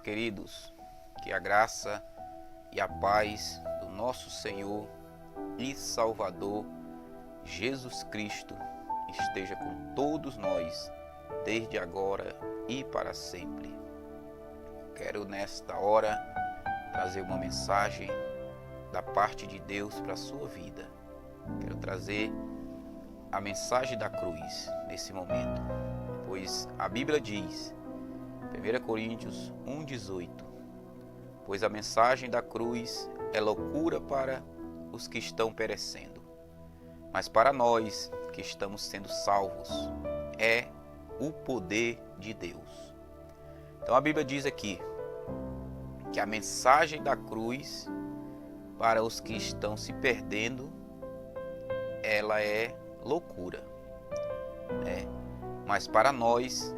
queridos, que a graça e a paz do nosso Senhor e Salvador Jesus Cristo esteja com todos nós, desde agora e para sempre. Quero nesta hora trazer uma mensagem da parte de Deus para a sua vida. Quero trazer a mensagem da cruz nesse momento, pois a Bíblia diz, 1 Coríntios 1,18: pois a mensagem da cruz é loucura para os que estão perecendo, mas para nós que estamos sendo salvos é o poder de Deus. Então a Bíblia diz aqui que a mensagem da cruz para os que estão se perdendo, ela é loucura, mas para nós,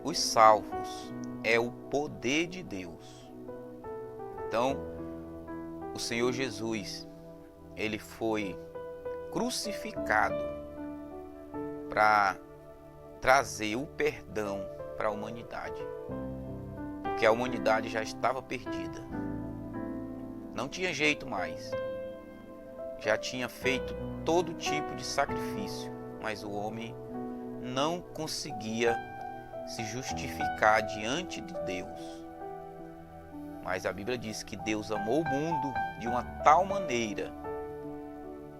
os salvos, é o poder de Deus. Então, o Senhor Jesus, ele foi crucificado para trazer o perdão para a humanidade, porque a humanidade já estava perdida, não tinha jeito mais, já tinha feito todo tipo de sacrifício, mas o homem não conseguia se justificar diante de Deus. Mas a Bíblia diz que Deus amou o mundo de uma tal maneira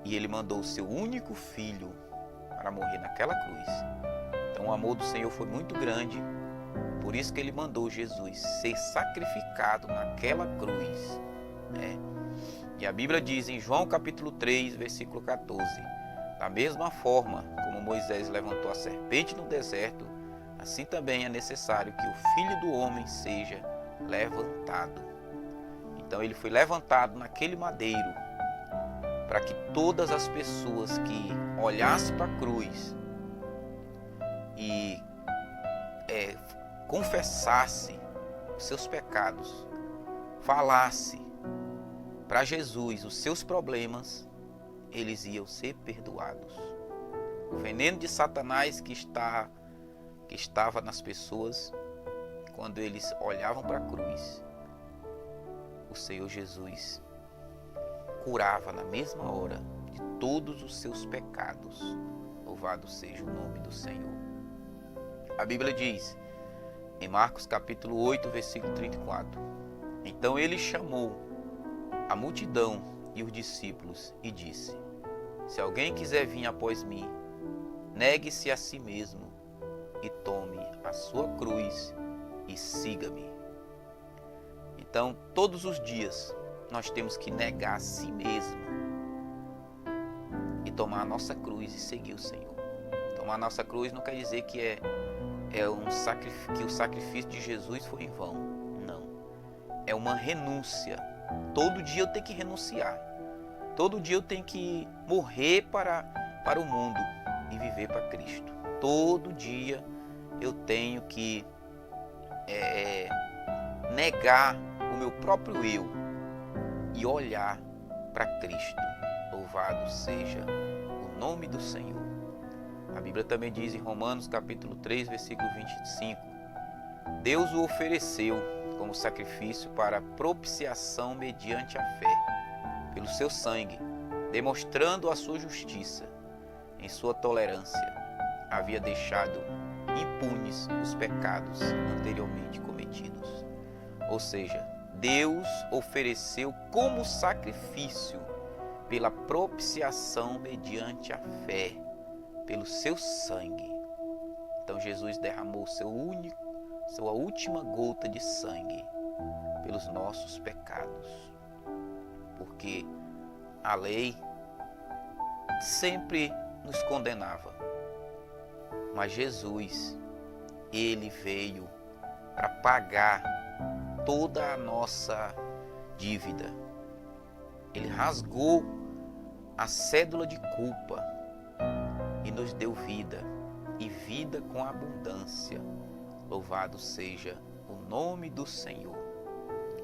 e ele mandou o seu único filho para morrer naquela cruz. Então o amor do Senhor foi muito grande, por isso que ele mandou Jesus ser sacrificado naquela cruz. E a Bíblia diz em João capítulo 3, versículo 14: da mesma forma como Moisés levantou a serpente no deserto, assim também é necessário que o Filho do Homem seja levantado. Então ele foi levantado naquele madeiro para que todas as pessoas que olhassem para a cruz e confessassem os seus pecados, falassem para Jesus os seus problemas, eles iam ser perdoados. O veneno de Satanás que estava nas pessoas, quando eles olhavam para a cruz, o Senhor Jesus curava na mesma hora de todos os seus pecados. Louvado seja o nome do Senhor. A Bíblia diz em Marcos capítulo 8, versículo 34: então ele chamou a multidão e os discípulos e disse: se alguém quiser vir após mim, negue-se a si mesmo e tome a sua cruz e siga-me. Então, todos os dias, nós temos que negar a si mesmo e tomar a nossa cruz e seguir o Senhor. Tomar a nossa cruz não quer dizer que que o sacrifício de Jesus foi em vão. Não. É uma renúncia. Todo dia eu tenho que renunciar. Todo dia eu tenho que morrer para o mundo e viver para Cristo. Todo dia eu tenho que negar o meu próprio eu e olhar para Cristo. Louvado seja o nome do Senhor. A Bíblia também diz em Romanos capítulo 3, versículo 25: Deus o ofereceu como sacrifício para propiciação mediante a fé, pelo seu sangue, demonstrando a sua justiça. Em sua tolerância, havia deixado impunes os pecados anteriormente cometidos. Ou seja, Deus ofereceu como sacrifício pela propiciação mediante a fé, pelo seu sangue. Então Jesus derramou sua última gota de sangue pelos nossos pecados. Porque a lei sempre nos condenava. Mas Jesus, ele veio para pagar toda a nossa dívida. Ele rasgou a cédula de culpa e nos deu vida, e vida com abundância. Louvado seja o nome do Senhor.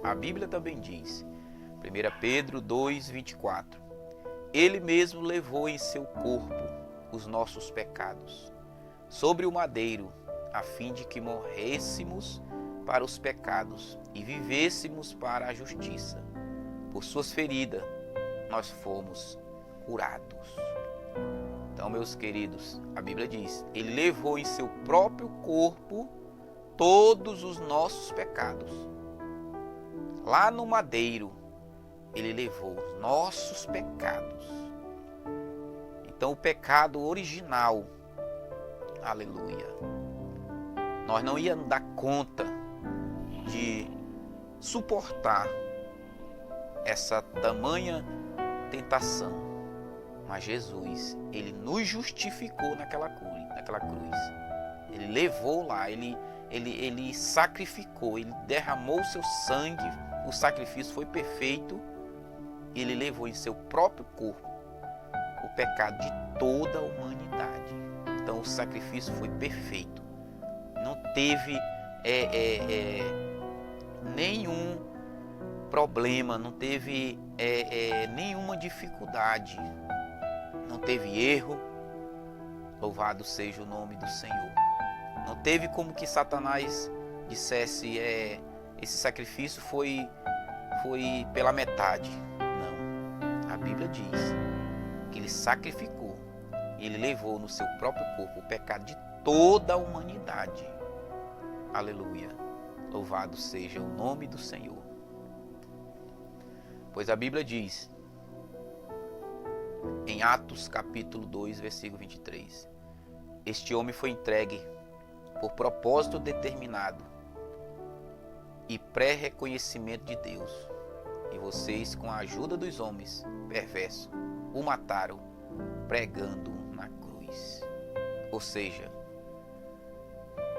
A Bíblia também diz, 1 Pedro 2:24, ele mesmo levou em seu corpo os nossos pecados sobre o madeiro, a fim de que morrêssemos para os pecados e vivêssemos para a justiça. Por suas feridas nós fomos curados. Então, meus queridos, a Bíblia diz, ele levou em seu próprio corpo todos os nossos pecados. Lá no madeiro, ele levou os nossos pecados. Então, o pecado original, aleluia, nós não íamos dar conta de suportar essa tamanha tentação. Mas Jesus, ele nos justificou naquela cruz. Ele levou lá, ele sacrificou, ele derramou o seu sangue, o sacrifício foi perfeito, e ele levou em seu próprio corpo o pecado de toda a humanidade. Então o sacrifício foi perfeito. Não teve nenhum problema, não teve nenhuma dificuldade, não teve erro. Louvado seja o nome do Senhor. Não teve como que Satanás dissesse, esse sacrifício foi pela metade. Não. A Bíblia diz que ele sacrificou, ele levou no seu próprio corpo o pecado de toda a humanidade. Aleluia. Louvado seja o nome do Senhor. Pois a Bíblia diz, em Atos capítulo 2, versículo 23, este homem foi entregue por propósito determinado e pré-reconhecimento de Deus, e vocês, com a ajuda dos homens perversos, o mataram pregando na cruz. Ou seja,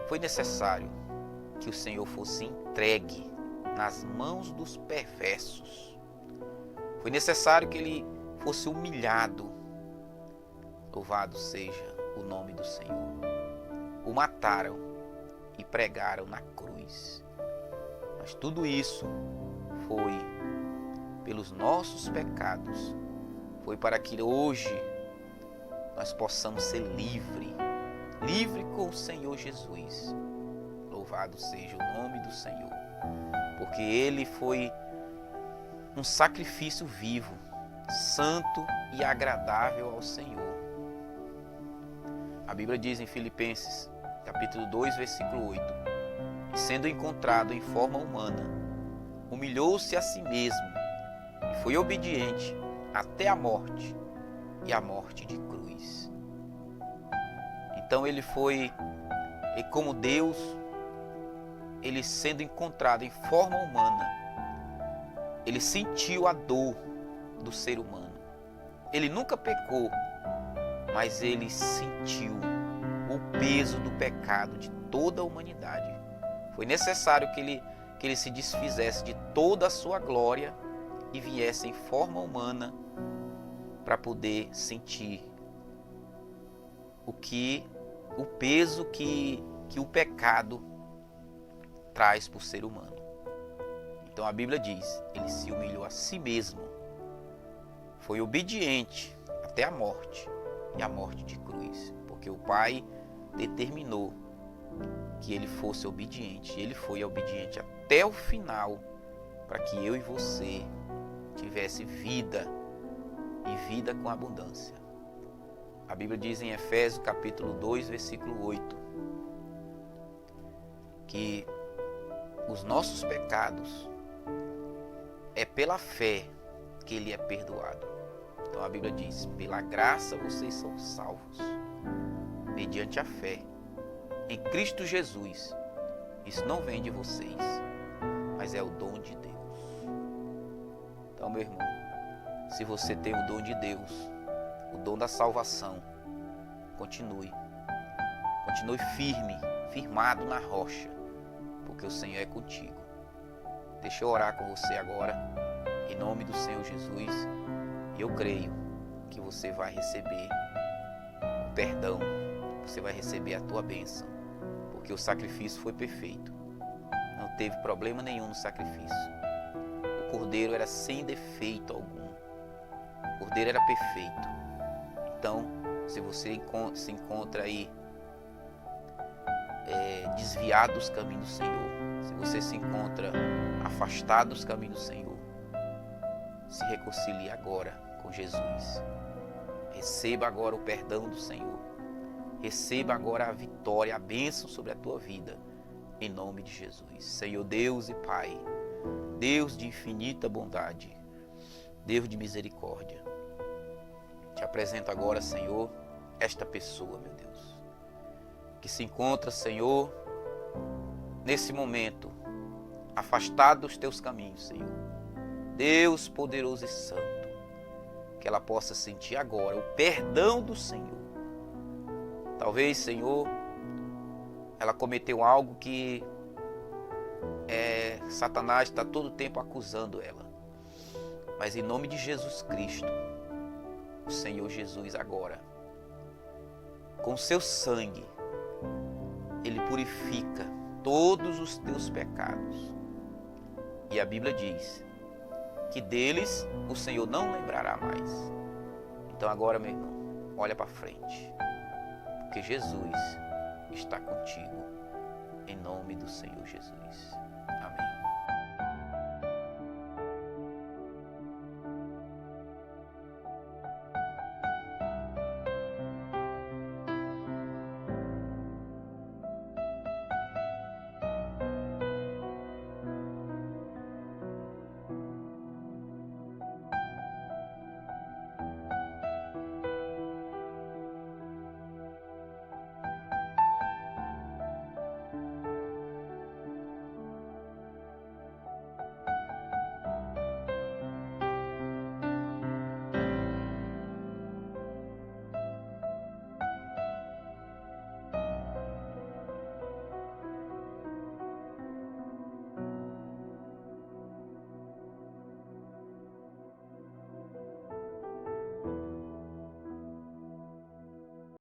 foi necessário que o Senhor fosse entregue nas mãos dos perversos. Foi necessário que ele fosse humilhado. Louvado seja o nome do Senhor. O mataram e pregaram na cruz. Mas tudo isso foi pelos nossos pecados. Foi para que hoje nós possamos ser livres. Livre com o Senhor Jesus. Louvado seja o nome do Senhor. Porque ele foi um sacrifício vivo, santo e agradável ao Senhor. A Bíblia diz em Filipenses, capítulo 2, versículo 8, e sendo encontrado em forma humana, humilhou-se a si mesmo e foi obediente até a morte, e a morte de cruz. Então ele foi, e como Deus, ele sendo encontrado em forma humana, ele sentiu a dor do ser humano. Ele nunca pecou, mas ele sentiu o peso do pecado de toda a humanidade. Foi necessário que ele se desfizesse de toda a sua glória e viesse em forma humana para poder sentir o peso que o pecado traz para o ser humano. Então a Bíblia diz, ele se humilhou a si mesmo, foi obediente até a morte, e a morte de cruz, porque o Pai determinou que ele fosse obediente, e ele foi obediente até o final, para que eu e você tivesse vida, e vida com abundância. A Bíblia diz em Efésios capítulo 2, versículo 8, que os nossos pecados é pela fé que ele é perdoado. Então a Bíblia diz, pela graça vocês são salvos, mediante a fé em Cristo Jesus. Isso não vem de vocês, mas é o dom de Deus. Então, meu irmão, se você tem o dom de Deus, o dom da salvação, continue firme, firmado na rocha, porque o Senhor é contigo. Deixa eu orar com você agora, em nome do Senhor Jesus, e eu creio que você vai receber o perdão, você vai receber a tua bênção, porque o sacrifício foi perfeito, não teve problema nenhum no sacrifício. O cordeiro era sem defeito algum, o cordeiro era perfeito. Então, se você se encontra aí desviado dos caminhos do Senhor, Se você se encontra afastado dos caminhos do Senhor, se reconcilie agora com Jesus. Receba agora o perdão do Senhor. Receba agora a vitória, a bênção sobre a tua vida, em nome de Jesus. Senhor Deus e Pai, Deus de infinita bondade, Deus de misericórdia, te apresento agora, Senhor, esta pessoa, meu Deus, que se encontra, Senhor, nesse momento, afastado dos teus caminhos, Senhor. Deus poderoso e santo, que ela possa sentir agora o perdão do Senhor. Talvez, Senhor, ela cometeu algo que Satanás está todo o tempo acusando ela. Mas em nome de Jesus Cristo, o Senhor Jesus agora, com seu sangue, Ele purifica todos os teus pecados. E a Bíblia diz que deles o Senhor não lembrará mais. Então agora, meu irmão, olha para frente, porque Jesus está contigo, em nome do Senhor Jesus.